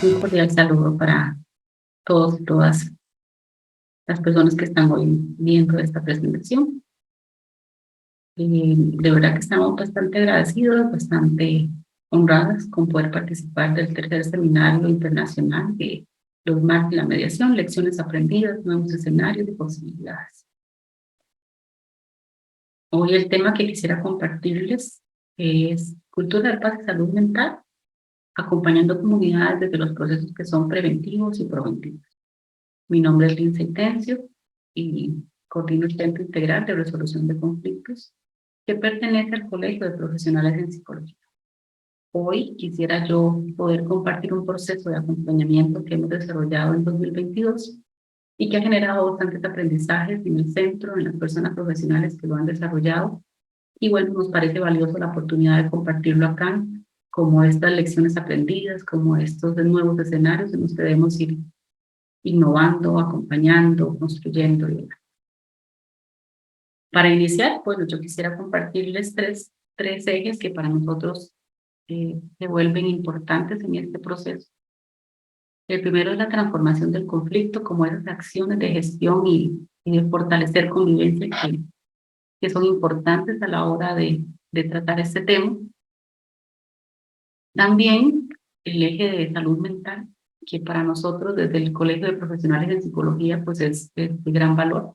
Un cordial saludo para todos y todas las personas que están hoy viendo esta presentación. De verdad que estamos bastante agradecidos, bastante honradas con poder participar del tercer seminario internacional de los marcos de la mediación, lecciones aprendidas, nuevos escenarios y posibilidades. Hoy el tema que quisiera compartirles es cultura de paz y salud mental, acompañando comunidades desde los procesos que son preventivos y proactivos. Mi nombre es Lindsay Tencio y coordino el Centro Integral de Resolución de Conflictos que pertenece al Colegio de Profesionales en Psicología. Hoy quisiera yo poder compartir un proceso de acompañamiento que hemos desarrollado en 2022 y que ha generado bastantes aprendizajes en el centro, en las personas profesionales que lo han desarrollado. Y bueno, nos parece valioso la oportunidad de compartirlo acá, como estas lecciones aprendidas, como estos nuevos escenarios en los que debemos ir innovando, acompañando, construyendo. Para iniciar, bueno, yo quisiera compartirles tres ejes que para nosotros se vuelven importantes en este proceso. El primero es la transformación del conflicto, como esas acciones de gestión y de fortalecer convivencia que son importantes a la hora de tratar este tema. También el eje de salud mental, que para nosotros desde el Colegio de Profesionales en Psicología pues es de gran valor,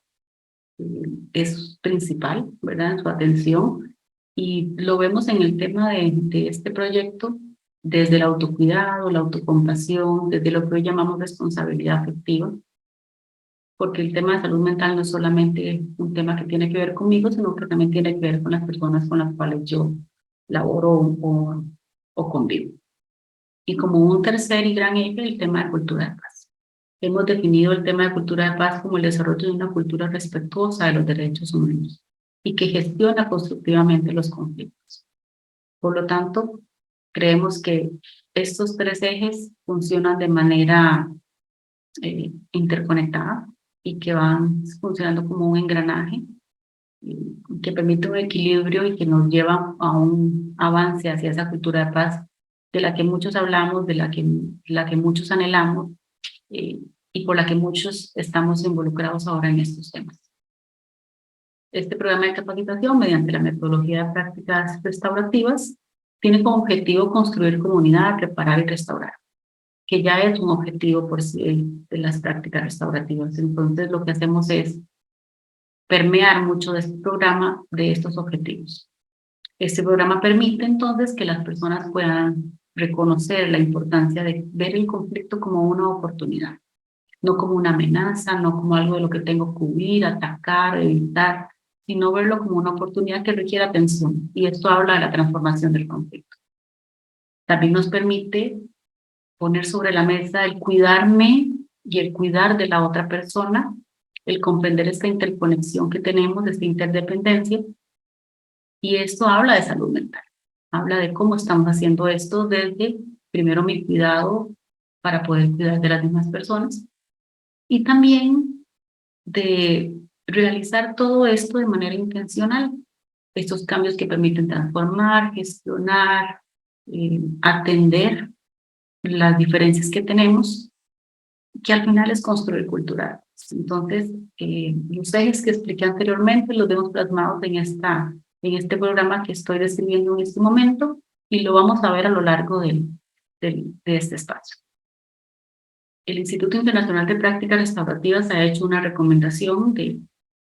es principal, ¿verdad?, en su atención, y lo vemos en el tema de este proyecto desde el autocuidado, la autocompasión, desde lo que hoy llamamos responsabilidad afectiva, porque el tema de salud mental no es solamente un tema que tiene que ver conmigo, sino que también tiene que ver con las personas con las cuales yo laboro o convivo. Y como un tercer y gran eje, el tema de cultura de paz. Hemos definido el tema de cultura de paz como el desarrollo de una cultura respetuosa de los derechos humanos y que gestiona constructivamente los conflictos. Por lo tanto, creemos que estos tres ejes funcionan de manera interconectada y que van funcionando como un engranaje que permite un equilibrio y que nos lleva a un avance hacia esa cultura de paz de la que muchos hablamos, de la que muchos anhelamos y por la que muchos estamos involucrados ahora en estos temas. Este programa de capacitación, mediante la metodología de prácticas restaurativas, tiene como objetivo construir comunidad, reparar y restaurar, que ya es un objetivo por sí de las prácticas restaurativas. Entonces, lo que hacemos es permear mucho de este programa de estos objetivos. Este programa permite entonces que las personas puedan reconocer la importancia de ver el conflicto como una oportunidad, no como una amenaza, no como algo de lo que tengo que huir, atacar, evitar, sino verlo como una oportunidad que requiere atención. Y esto habla de la transformación del conflicto. También nos permite poner sobre la mesa el cuidarme y el cuidar de la otra persona, el comprender esta interconexión que tenemos, esta interdependencia. Y esto habla de salud mental, habla de cómo estamos haciendo esto desde, primero, mi cuidado para poder cuidar de las demás personas, y también de realizar todo esto de manera intencional, estos cambios que permiten transformar, gestionar, atender las diferencias que tenemos, que al final es construir cultura. Entonces, los ejes que expliqué anteriormente los vemos plasmados en este programa que estoy describiendo en este momento y lo vamos a ver a lo largo de este espacio. El Instituto Internacional de Prácticas Restaurativas ha hecho una recomendación de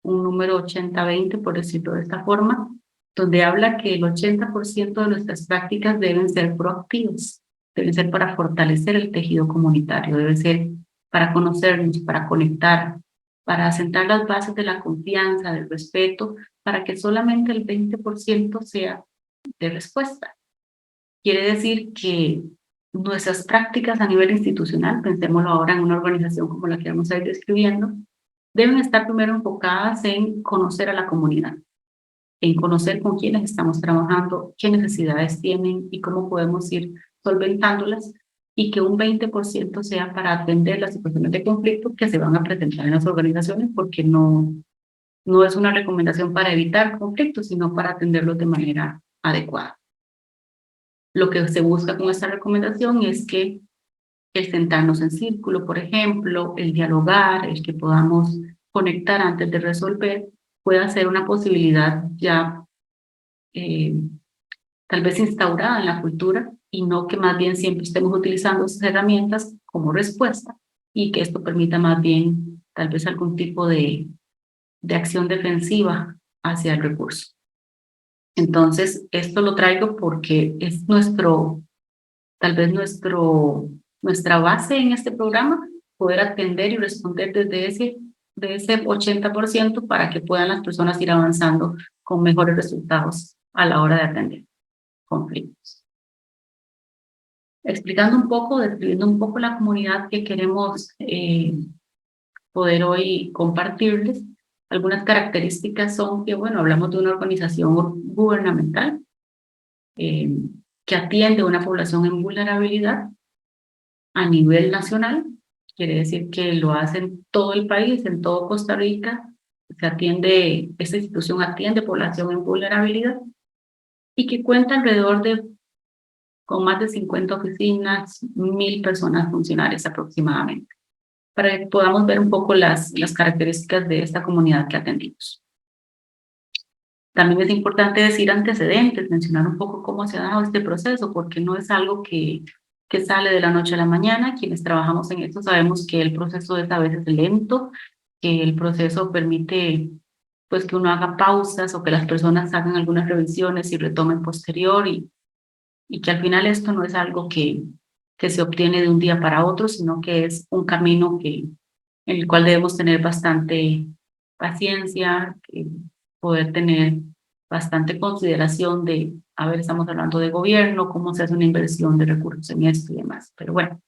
un número 80-20, por decirlo de esta forma, donde habla que el 80% de nuestras prácticas deben ser proactivas, deben ser para fortalecer el tejido comunitario, debe ser para conocernos, para conectar, para asentar las bases de la confianza, del respeto, para que solamente el 20% sea de respuesta. Quiere decir que nuestras prácticas a nivel institucional, pensémoslo ahora en una organización como la que vamos a ir describiendo, deben estar primero enfocadas en conocer a la comunidad, en conocer con quiénes estamos trabajando, qué necesidades tienen y cómo podemos ir solventándolas. y que un 20% sea para atender las situaciones de conflicto que se van a presentar en las organizaciones, porque no es una recomendación para evitar conflictos, sino para atenderlos de manera adecuada. Lo que se busca con esta recomendación es que el sentarnos en círculo, por ejemplo, el dialogar, el que podamos conectar antes de resolver, pueda ser una posibilidad ya tal vez instaurada en la cultura y no que más bien siempre estemos utilizando esas herramientas como respuesta y que esto permita más bien tal vez algún tipo de acción defensiva hacia el recurso. Entonces, esto lo traigo porque es tal vez nuestra base en este programa, poder atender y responder de ese 80% para que puedan las personas ir avanzando con mejores resultados a la hora de atender conflictos. Explicando un poco, describiendo un poco la comunidad que queremos poder hoy compartirles, algunas características son que, bueno, hablamos de una organización gubernamental eh, que atiende a una población en vulnerabilidad a nivel nacional, quiere decir que lo hace en todo el país, en todo Costa Rica, esta institución atiende población en vulnerabilidad y que cuenta alrededor con más de 50 oficinas, 1.000 personas funcionarias aproximadamente, para que podamos ver un poco las características de esta comunidad que atendimos. También es importante decir antecedentes, mencionar un poco cómo se ha dado este proceso, porque no es algo que sale de la noche a la mañana. Quienes trabajamos en esto sabemos que el proceso es a veces lento, que el proceso permite pues que uno haga pausas o que las personas hagan algunas revisiones y retomen posterior y que al final esto no es algo que se obtiene de un día para otro, sino que es un camino en el cual debemos tener bastante paciencia, poder tener bastante consideración de, a ver, estamos hablando de gobierno, cómo se hace una inversión de recursos en esto y demás. Pero bueno,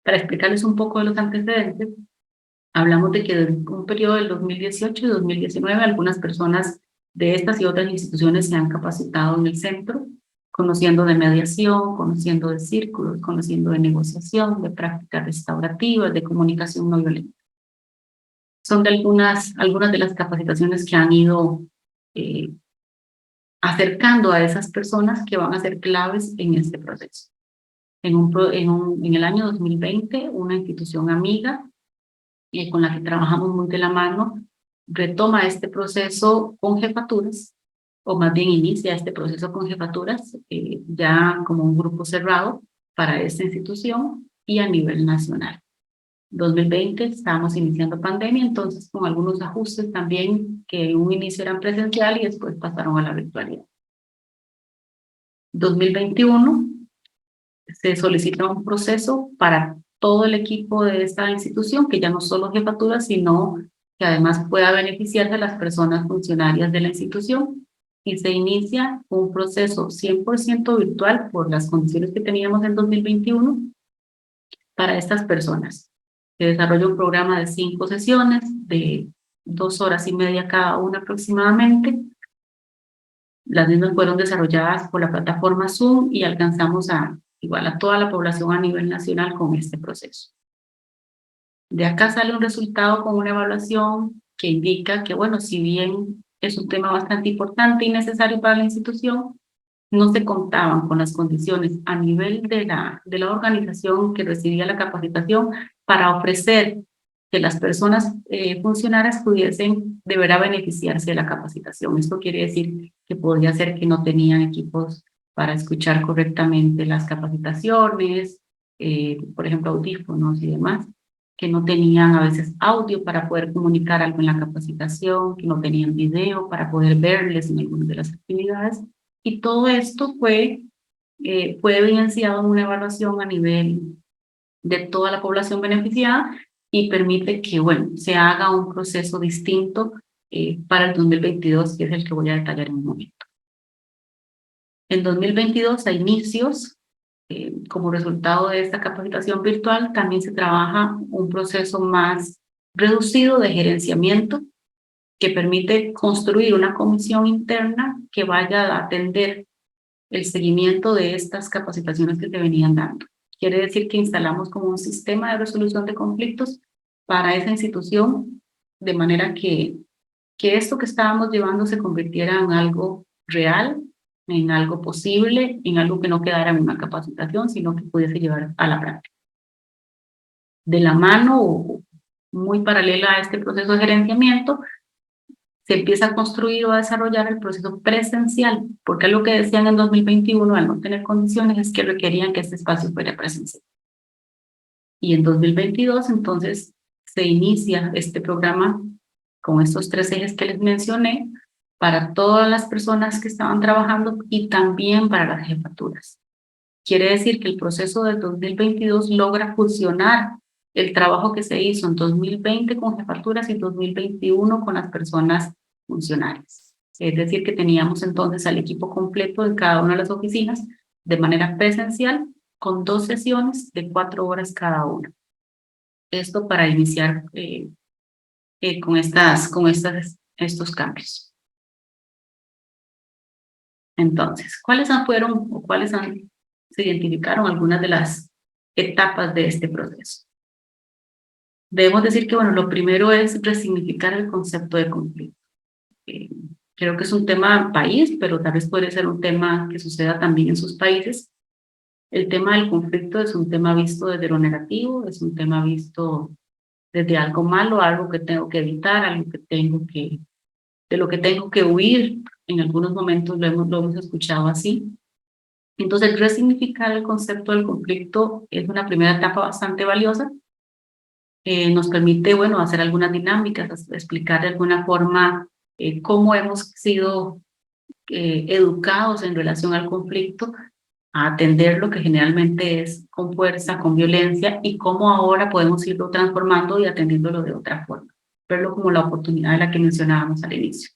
para explicarles un poco de los antecedentes, hablamos de que en un periodo del 2018 y 2019 algunas personas de estas y otras instituciones se han capacitado en el centro, conociendo de mediación, conociendo de círculos, conociendo de negociación, de prácticas restaurativas, de comunicación no violenta. Son de algunas de las capacitaciones que han ido acercando a esas personas que van a ser claves en este proceso. En el año 2020, una institución amiga con la que trabajamos muy de la mano, retoma este proceso con jefaturas, o más bien inicia este proceso con jefaturas, ya como un grupo cerrado para esta institución y a nivel nacional. 2020 estábamos iniciando pandemia, entonces con algunos ajustes también que en un inicio eran presencial y después pasaron a la virtualidad. 2021 se solicita un proceso para todo el equipo de esta institución, que ya no solo jefatura, sino que además pueda beneficiarse a las personas funcionarias de la institución, y se inicia un proceso 100% virtual por las condiciones que teníamos en 2021 para estas personas. Se desarrolla un programa de 5 sesiones de 2 horas y media cada una aproximadamente. Las mismas fueron desarrolladas por la plataforma Zoom y alcanzamos igual a toda la población a nivel nacional con este proceso. De acá sale un resultado con una evaluación que indica que, bueno, si bien es un tema bastante importante y necesario para la institución, no se contaban con las condiciones a nivel de la organización que recibía la capacitación para ofrecer que las personas funcionarias pudiesen de verdad beneficiarse de la capacitación. Esto quiere decir que podría ser que no tenían equipos para escuchar correctamente las capacitaciones, por ejemplo, audífonos y demás, que no tenían a veces audio para poder comunicar algo en la capacitación, que no tenían video para poder verles en algunas de las actividades. Y todo esto fue evidenciado en una evaluación a nivel de toda la población beneficiada y permite que, bueno, se haga un proceso distinto para el 2022, que es el que voy a detallar en un momento. En 2022, a inicios, como resultado de esta capacitación virtual, también se trabaja un proceso más reducido de gerenciamiento que permite construir una comisión interna que vaya a atender el seguimiento de estas capacitaciones que se venían dando. Quiere decir que instalamos como un sistema de resolución de conflictos para esa institución, de manera que esto que estábamos llevando se convirtiera en algo real, en algo posible, en algo que no quedara en una capacitación, sino que pudiese llevar a la práctica. De la mano o muy paralela a este proceso de gerenciamiento, se empieza a construir o a desarrollar el proceso presencial, porque lo que decían en 2021, al no tener condiciones, es que requerían que este espacio fuera presencial. Y en 2022, entonces, se inicia este programa con estos 3 ejes que les mencioné para todas las personas que estaban trabajando y también para las jefaturas. Quiere decir que el proceso de 2022 logra fusionar el trabajo que se hizo en 2020 con jefaturas y 2021 con las personas funcionarias. Es decir, que teníamos entonces al equipo completo de cada una de las oficinas de manera presencial con 2 sesiones de 4 horas cada una. Esto para iniciar con estos cambios. Entonces, ¿cuáles fueron o se identificaron algunas de las etapas de este proceso? Debemos decir que, bueno, lo primero es resignificar el concepto de conflicto. Creo que es un tema país, pero tal vez puede ser un tema que suceda también en sus países. El tema del conflicto es un tema visto desde lo negativo, es un tema visto desde algo malo, algo que tengo que evitar, algo de lo que tengo que huir. En algunos momentos lo hemos escuchado así. Entonces, resignificar el concepto del conflicto es una primera etapa bastante valiosa. Nos permite, bueno, hacer algunas dinámicas, explicar de alguna forma cómo hemos sido educados en relación al conflicto, a atender lo que generalmente es con fuerza, con violencia, y cómo ahora podemos irlo transformando y atendiéndolo de otra forma. Verlo como la oportunidad de la que mencionábamos al inicio.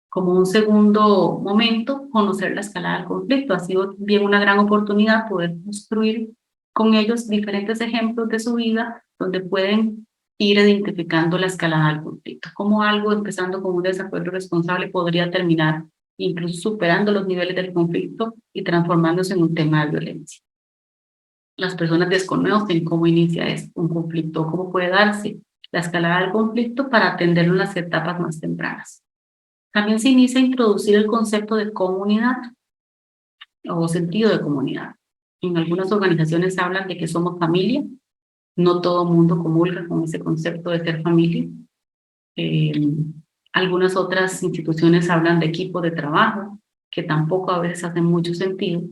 Como un segundo momento, conocer la escalada del conflicto. Ha sido bien una gran oportunidad poder construir con ellos diferentes ejemplos de su vida donde pueden ir identificando la escalada del conflicto. Como algo empezando con un desacuerdo responsable podría terminar incluso superando los niveles del conflicto y transformándose en un tema de violencia. Las personas desconocen cómo inicia un conflicto, cómo puede darse la escalada del conflicto para atenderlo en las etapas más tempranas. También se inicia a introducir el concepto de comunidad o sentido de comunidad. En algunas organizaciones hablan de que somos familia, no todo el mundo comulga con ese concepto de ser familia. Algunas otras instituciones hablan de equipo de trabajo, que tampoco a veces hacen mucho sentido.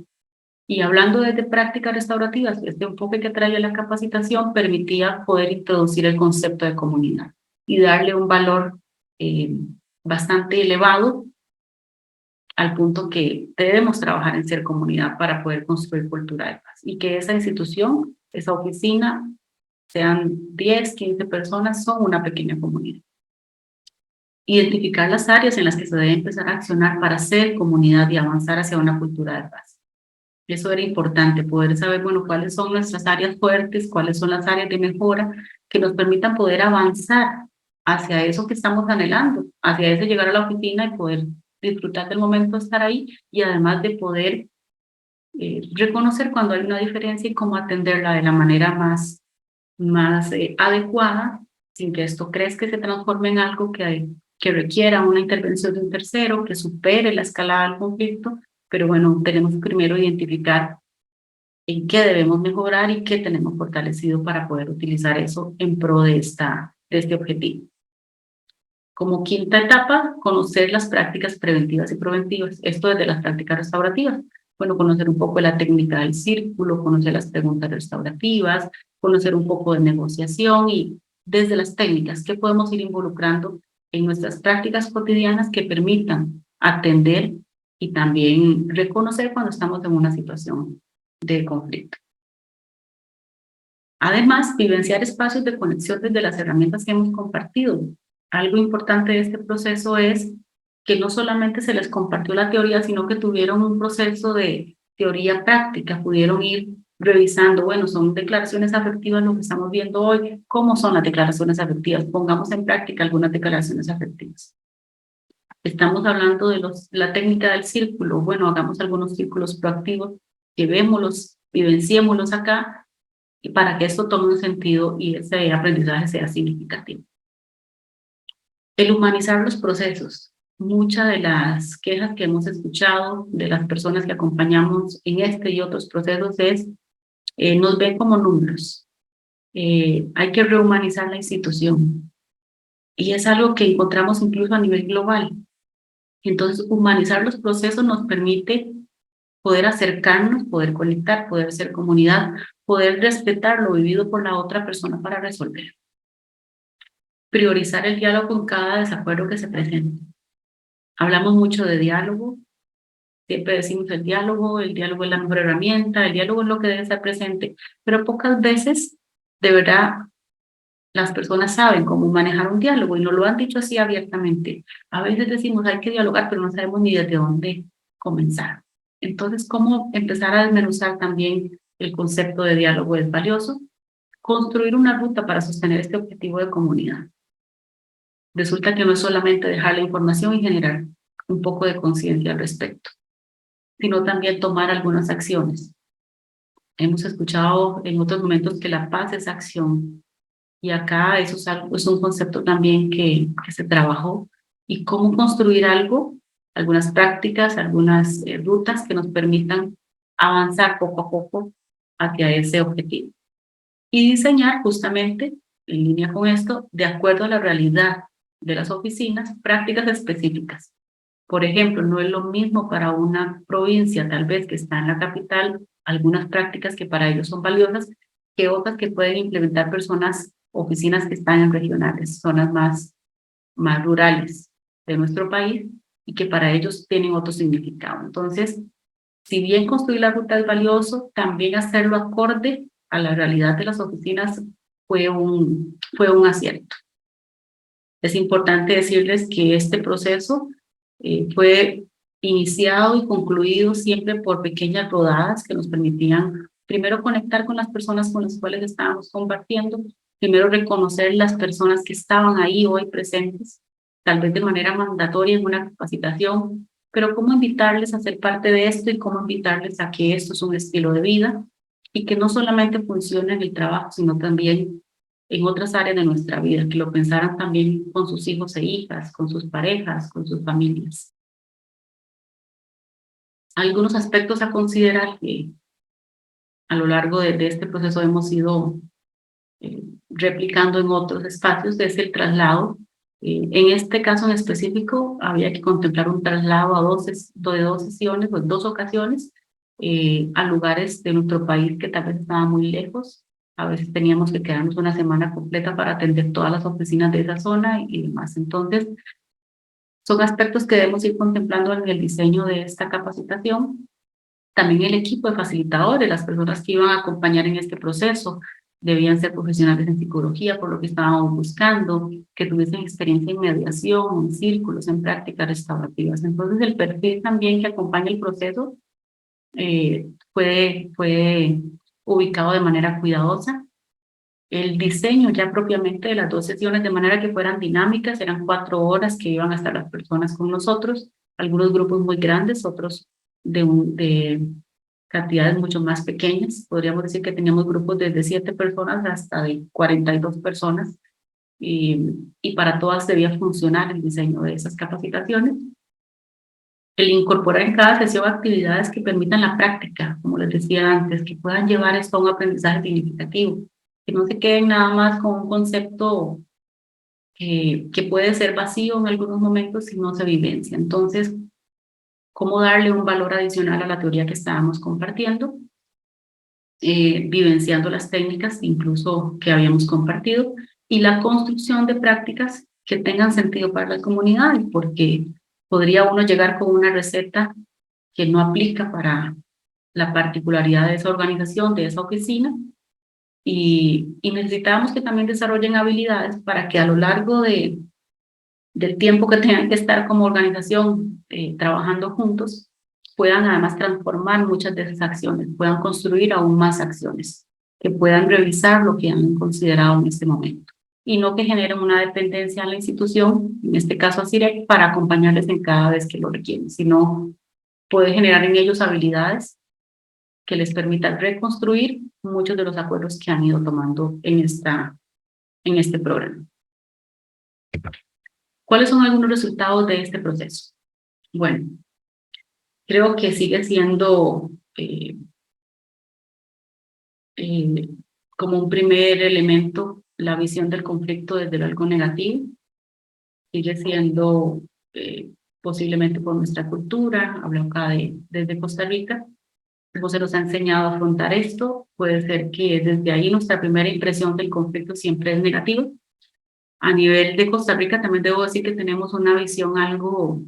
Y hablando de prácticas restaurativas, este enfoque que traía la capacitación permitía poder introducir el concepto de comunidad y darle un valor bastante elevado al punto que debemos trabajar en ser comunidad para poder construir cultura de paz y que esa institución, esa oficina, sean 10, 15 personas, son una pequeña comunidad. Identificar las áreas en las que se debe empezar a accionar para ser comunidad y avanzar hacia una cultura de paz. Eso era importante, poder saber, bueno, cuáles son nuestras áreas fuertes, cuáles son las áreas de mejora que nos permitan poder avanzar hacia eso que estamos anhelando, hacia ese llegar a la oficina y poder disfrutar del momento de estar ahí y además de poder reconocer cuando hay una diferencia y cómo atenderla de la manera más adecuada, sin que esto crezca y se transforme en algo que requiera una intervención de un tercero, que supere la escalada del conflicto, pero bueno, tenemos que primero identificar en qué debemos mejorar y qué tenemos fortalecido para poder utilizar eso en pro de este objetivo. Como quinta etapa, conocer las prácticas preventivas y preventivas. Esto desde las prácticas restaurativas. Bueno, conocer un poco la técnica del círculo, conocer las preguntas restaurativas, conocer un poco de negociación y desde las técnicas, ¿qué podemos ir involucrando en nuestras prácticas cotidianas que permitan atender y también reconocer cuando estamos en una situación de conflicto? Además, vivenciar espacios de conexión desde las herramientas que hemos compartido. Algo importante de este proceso es que no solamente se les compartió la teoría, sino que tuvieron un proceso de teoría práctica, pudieron ir revisando, bueno, son declaraciones afectivas lo que estamos viendo hoy, ¿cómo son las declaraciones afectivas? Pongamos en práctica algunas declaraciones afectivas. Estamos hablando de la técnica del círculo, bueno, hagamos algunos círculos proactivos, llevémoslos vivenciémoslos acá y para que esto tome un sentido y ese aprendizaje sea significativo. El humanizar los procesos. Muchas de las quejas que hemos escuchado de las personas que acompañamos en este y otros procesos es, nos ven como números. Hay que rehumanizar la institución. Y es algo que encontramos incluso a nivel global. Entonces, humanizar los procesos nos permite poder acercarnos, poder conectar, poder ser comunidad, poder respetar lo vivido por la otra persona para resolver. Priorizar el diálogo en cada desacuerdo que se presente. Hablamos mucho de diálogo, siempre decimos el diálogo es la mejor herramienta, el diálogo es lo que debe estar presente, pero pocas veces, de verdad, las personas saben cómo manejar un diálogo y nos lo han dicho así abiertamente. A veces decimos hay que dialogar, pero no sabemos ni desde dónde comenzar. Entonces, ¿cómo empezar a desmenuzar también el concepto de diálogo es valioso? Construir una ruta para sostener este objetivo de comunidad. Resulta que no es solamente dejar la información y generar un poco de conciencia al respecto, sino también tomar algunas acciones. Hemos escuchado en otros momentos que la paz es acción, y acá eso es un concepto también que se trabajó, y cómo construir algo, algunas prácticas, algunas rutas que nos permitan avanzar poco a poco hacia ese objetivo. Y diseñar justamente, en línea con esto, de acuerdo a la realidad de las oficinas, prácticas específicas. Por ejemplo, no es lo mismo para una provincia, tal vez que está en la capital, algunas prácticas que para ellos son valiosas, que otras que pueden implementar personas, oficinas que están en regionales, zonas más rurales de nuestro país y que para ellos tienen otro significado. Entonces, si bien construir la ruta es valioso, también hacerlo acorde a la realidad de las oficinas fue un acierto. Es importante decirles que este proceso fue iniciado y concluido siempre por pequeñas rodadas que nos permitían primero conectar con las personas con las cuales estábamos compartiendo, primero reconocer las personas que estaban ahí hoy presentes, tal vez de manera mandatoria en una capacitación, pero cómo invitarles a ser parte de esto y cómo invitarles a que esto es un estilo de vida y que no solamente funcione en el trabajo, sino también en otras áreas de nuestra vida, que lo pensaran también con sus hijos e hijas, con sus parejas, con sus familias. Algunos aspectos a considerar que a lo largo de este proceso hemos ido replicando en otros espacios es el traslado. En este caso en específico había que contemplar un traslado de dos sesiones, o dos ocasiones, a lugares de nuestro país que tal vez estaban muy lejos. A veces teníamos que quedarnos una semana completa para atender todas las oficinas de esa zona y demás. Entonces, son aspectos que debemos ir contemplando en el diseño de esta capacitación. También el equipo de facilitadores, las personas que iban a acompañar en este proceso, debían ser profesionales en psicología, por lo que estábamos buscando, que tuviesen experiencia en mediación, en círculos, en prácticas restaurativas. Entonces, el perfil también que acompaña el proceso fue ubicado de manera cuidadosa. El diseño ya propiamente de las dos sesiones, de manera que fueran dinámicas, eran 4 horas que iban a estar las personas con nosotros, algunos grupos muy grandes, otros de cantidades mucho más pequeñas. Podríamos decir que teníamos grupos desde 7 personas hasta de 42 personas, y para todas debía funcionar el diseño de esas capacitaciones. El incorporar en cada sesión actividades que permitan la práctica, como les decía antes, que puedan llevar esto a un aprendizaje significativo, que no se queden nada más con un concepto que puede ser vacío en algunos momentos si no se vivencia. Entonces, ¿cómo darle un valor adicional a la teoría que estábamos compartiendo? Vivenciando las técnicas incluso que habíamos compartido y la construcción de prácticas que tengan sentido para la comunidad, porque podría uno llegar con una receta que no aplica para la particularidad de esa organización, de esa oficina, y necesitamos que también desarrollen habilidades para que a lo largo del tiempo que tengan que estar como organización trabajando juntos, puedan además transformar muchas de esas acciones, puedan construir aún más acciones, que puedan revisar lo que han considerado en este momento y no que generen una dependencia a la institución, en este caso a CIREC, para acompañarles en cada vez que lo requieren, sino puede generar en ellos habilidades que les permita reconstruir muchos de los acuerdos que han ido tomando en este programa. ¿Cuáles son algunos resultados de este proceso? Bueno, creo que sigue siendo como un primer elemento la visión del conflicto desde algo negativo. Sigue siendo posiblemente por nuestra cultura, hablo acá desde Costa Rica, cómo se nos ha enseñado a afrontar esto. Puede ser que desde ahí nuestra primera impresión del conflicto siempre es negativa. A nivel de Costa Rica también debo decir que tenemos una visión algo,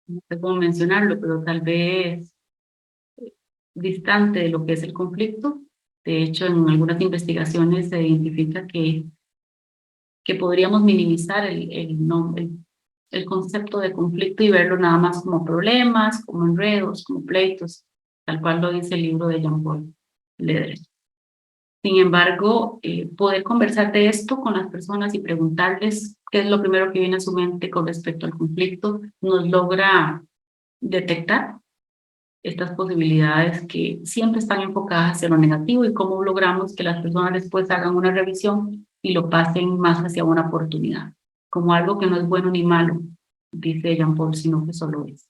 no sé cómo mencionarlo, pero tal vez distante de lo que es el conflicto. De hecho, en algunas investigaciones se identifica que podríamos minimizar el concepto de conflicto y verlo nada más como problemas, como enredos, como pleitos, tal cual lo dice el libro de Jean-Paul Ledre. Sin embargo, poder conversar de esto con las personas y preguntarles qué es lo primero que viene a su mente con respecto al conflicto, nos logra detectar estas posibilidades que siempre están enfocadas hacia lo negativo y cómo logramos que las personas después hagan una revisión y lo pasen más hacia una oportunidad, como algo que no es bueno ni malo, dice Jean Paul, sino que solo es.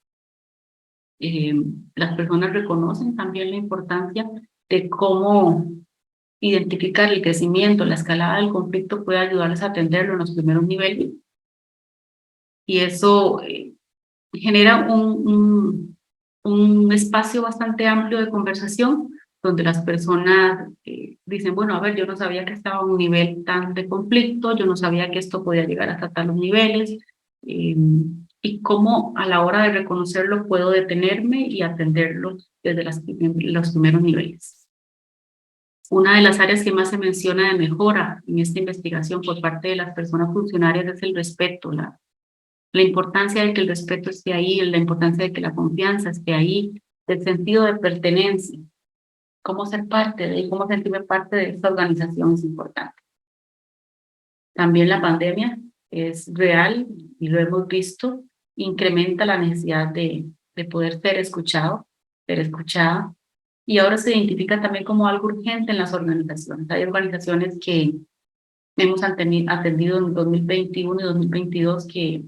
Las personas reconocen también la importancia de cómo identificar el crecimiento, la escalada del conflicto puede ayudarles a atenderlo en los primeros niveles y eso genera un espacio bastante amplio de conversación donde las personas dicen, bueno, a ver, yo no sabía que estaba a un nivel tan de conflicto, yo no sabía que esto podía llegar hasta tales niveles, y cómo a la hora de reconocerlo puedo detenerme y atenderlo desde los primeros niveles. Una de las áreas que más se menciona de mejora en esta investigación por parte de las personas funcionarias es el respeto, la importancia de que el respeto esté ahí, la importancia de que la confianza esté ahí, el sentido de pertenencia, cómo ser parte de, cómo sentirme parte de esta organización es importante. También la pandemia es real y lo hemos visto, incrementa la necesidad de poder ser escuchado, ser escuchada, y ahora se identifica también como algo urgente en las organizaciones. Hay organizaciones que hemos atendido en 2021 y 2022 que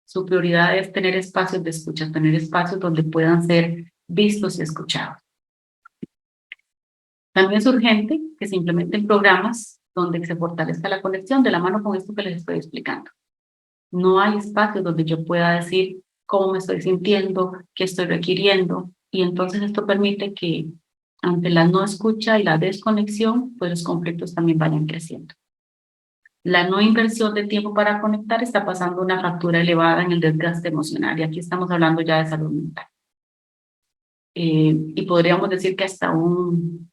su prioridad es tener espacios de escucha, tener espacios donde puedan ser vistos y escuchados. También es urgente que se implementen programas donde se fortalezca la conexión de la mano con esto que les estoy explicando. No hay espacios donde yo pueda decir cómo me estoy sintiendo, qué estoy requiriendo, y entonces esto permite que ante la no escucha y la desconexión, pues los conflictos también vayan creciendo. La no inversión de tiempo para conectar está pasando una factura elevada en el desgaste emocional, y aquí estamos hablando ya de salud mental. Y podríamos decir que hasta un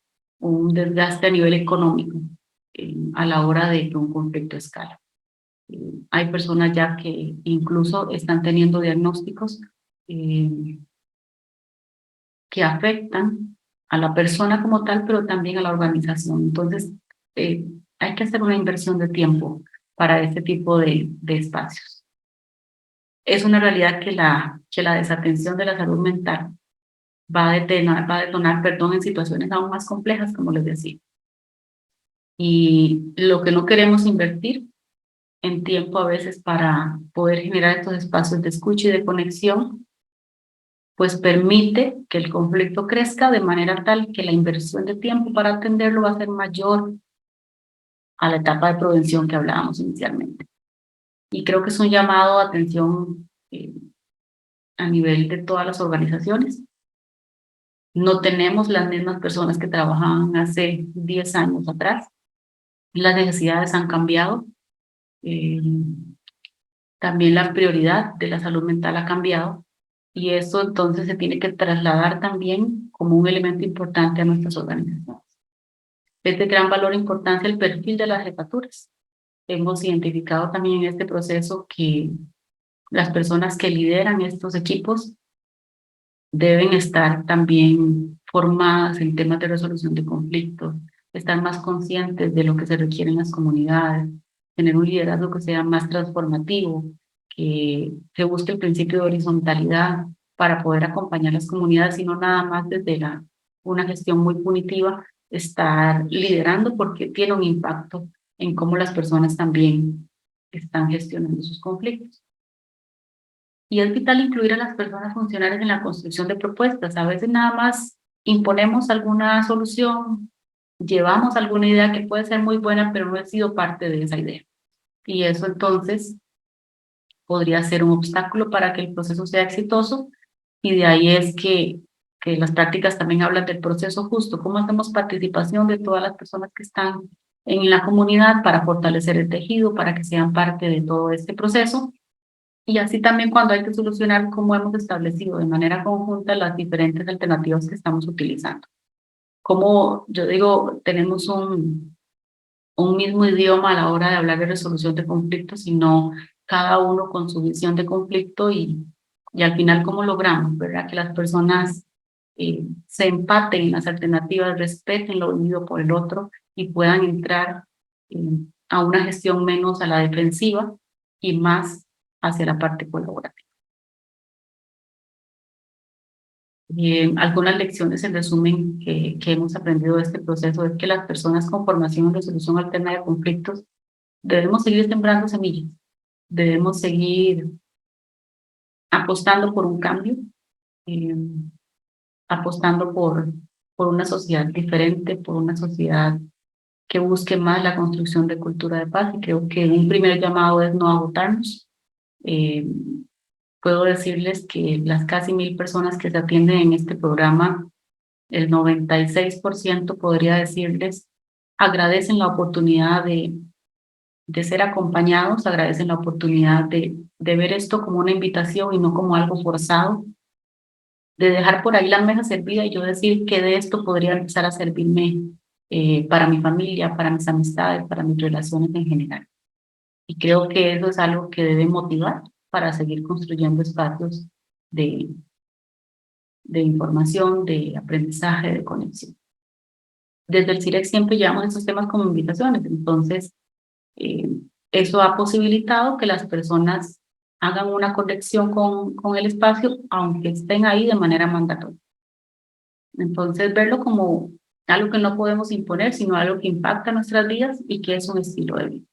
desgaste a nivel económico a la hora de que un conflicto escala. Hay personas ya que incluso están teniendo diagnósticos que afectan a la persona como tal, pero también a la organización. Entonces, hay que hacer una inversión de tiempo para este tipo de espacios. Es una realidad que la desatención de la salud mental va a detonar, en situaciones aún más complejas, como les decía. Y lo que no queremos invertir en tiempo a veces para poder generar estos espacios de escucha y de conexión, pues permite que el conflicto crezca de manera tal que la inversión de tiempo para atenderlo va a ser mayor a la etapa de prevención que hablábamos inicialmente. Y creo que es un llamado a atención a nivel de todas las organizaciones. No tenemos las mismas personas que trabajaban hace 10 años atrás. Las necesidades han cambiado. También la prioridad de la salud mental ha cambiado. Y eso entonces se tiene que trasladar también como un elemento importante a nuestras organizaciones. Es de gran valor e importancia el perfil de las jefaturas. Hemos identificado también en este proceso que las personas que lideran estos equipos deben estar también formadas en temas de resolución de conflictos, estar más conscientes de lo que se requiere en las comunidades, tener un liderazgo que sea más transformativo, que busque el principio de horizontalidad, para poder acompañar las comunidades y no nada más desde una gestión muy punitiva, estar liderando porque tiene un impacto en cómo las personas también están gestionando sus conflictos. Y es vital incluir a las personas funcionales en la construcción de propuestas. A veces nada más imponemos alguna solución, llevamos alguna idea que puede ser muy buena, pero no he sido parte de esa idea. Y eso entonces podría ser un obstáculo para que el proceso sea exitoso. Y de ahí es que las prácticas también hablan del proceso justo, cómo hacemos participación de todas las personas que están en la comunidad para fortalecer el tejido, para que sean parte de todo este proceso. Y así también cuando hay que solucionar cómo hemos establecido de manera conjunta las diferentes alternativas que estamos utilizando. Como yo digo, tenemos un mismo idioma a la hora de hablar de resolución de conflictos, sino cada uno con su visión de conflicto y al final cómo logramos, ¿verdad? Que las personas se empaten en las alternativas, respeten lo vivido por el otro y puedan entrar eh, a una gestión menos a la defensiva y más hacia la parte colaborativa. Algunas lecciones en resumen que hemos aprendido de este proceso es que las personas con formación en resolución alterna de conflictos debemos seguir sembrando semillas, debemos seguir apostando por un cambio, eh, apostando por una sociedad diferente, por una sociedad que busque más la construcción de cultura de paz y creo que un primer llamado es no agotarnos. Eh, Puedo decirles que las casi 1000 personas que se atienden en este programa, el 96% podría decirles agradecen la oportunidad de ser acompañados, agradecen la oportunidad de ver esto como una invitación y no como algo forzado, de dejar por ahí la mesa servida y yo decir que de esto podría empezar a servirme para mi familia, para mis amistades, para mis relaciones en general. Y creo que eso es algo que debe motivar para seguir construyendo espacios de, de información, de aprendizaje, de conexión. Desde el CIREC siempre llevamos estos temas como invitaciones, entonces eh, eso ha posibilitado que las personas hagan una conexión con el espacio, aunque estén ahí de manera mandatoria. Entonces, verlo como algo que no podemos imponer, sino algo que impacta nuestras vidas y que es un estilo de vida.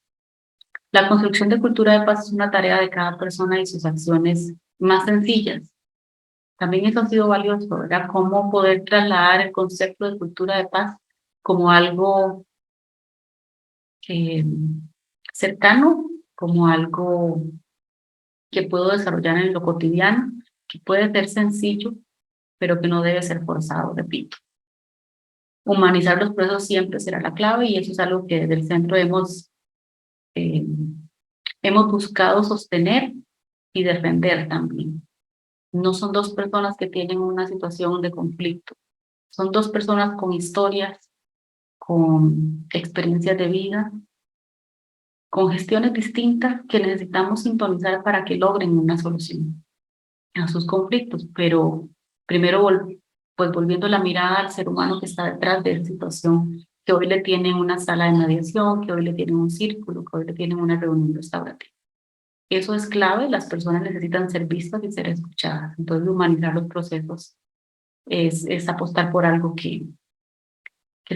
La construcción de cultura de paz es una tarea de cada persona y sus acciones más sencillas. También eso ha sido valioso, ¿verdad? Cómo poder trasladar el concepto de cultura de paz como algo eh, cercano, como algo que puedo desarrollar en lo cotidiano, que puede ser sencillo, pero que no debe ser forzado, repito. Humanizar los procesos siempre será la clave y eso es algo que desde el centro eh, hemos buscado sostener y defender también. No son dos personas que tienen una situación de conflicto, son dos personas con historias, con experiencias de vida, con gestiones distintas que necesitamos sintonizar para que logren una solución a sus conflictos, pero primero pues volviendo la mirada al ser humano que está detrás de esa situación, que hoy le tienen una sala de mediación, que hoy le tienen un círculo, que hoy le tienen una reunión restaurativa. Eso es clave, las personas necesitan ser vistas y ser escuchadas. Entonces, humanizar los procesos es apostar por algo que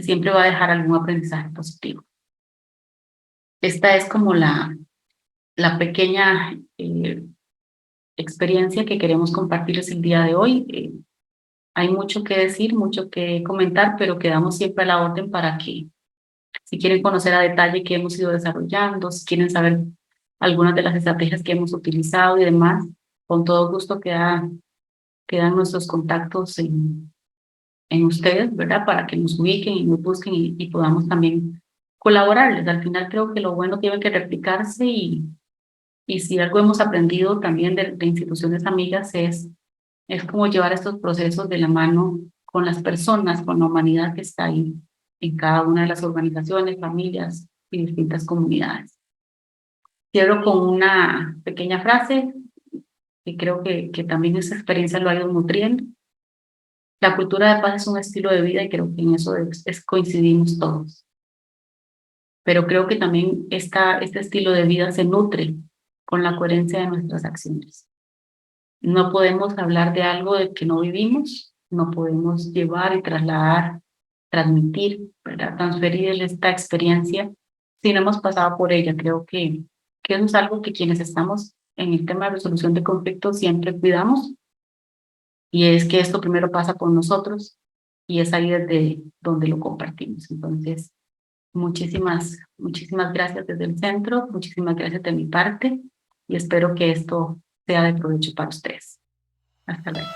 siempre va a dejar algún aprendizaje positivo. Esta es como la pequeña experiencia que queremos compartirles el día de hoy. Hay mucho que decir, mucho que comentar, pero quedamos siempre a la orden para que, si quieren conocer a detalle qué hemos ido desarrollando, si quieren saber algunas de las estrategias que hemos utilizado y demás, con todo gusto quedan nuestros contactos en ustedes, ¿verdad? Para que nos ubiquen y nos busquen y podamos también colaborarles. Al final creo que lo bueno tiene que replicarse y si algo hemos aprendido también de instituciones amigas es como llevar estos procesos de la mano con las personas, con la humanidad que está ahí en cada una de las organizaciones, familias y distintas comunidades. Cierro con una pequeña frase que creo que también esa experiencia lo ha ido nutriendo. La cultura de paz es un estilo de vida y creo que en eso coincidimos todos. Pero creo que también este estilo de vida se nutre con la coherencia de nuestras acciones. No podemos hablar de algo de que no vivimos, no podemos llevar y trasladar, transmitir, ¿verdad? Transferir esta experiencia si no hemos pasado por ella. Creo que eso es algo que quienes estamos en el tema de resolución de conflictos siempre cuidamos, y es que esto primero pasa por nosotros y es ahí desde donde lo compartimos. Entonces, muchísimas gracias desde el centro, muchísimas gracias de mi parte y espero que esto sea de provecho para ustedes. Hasta luego.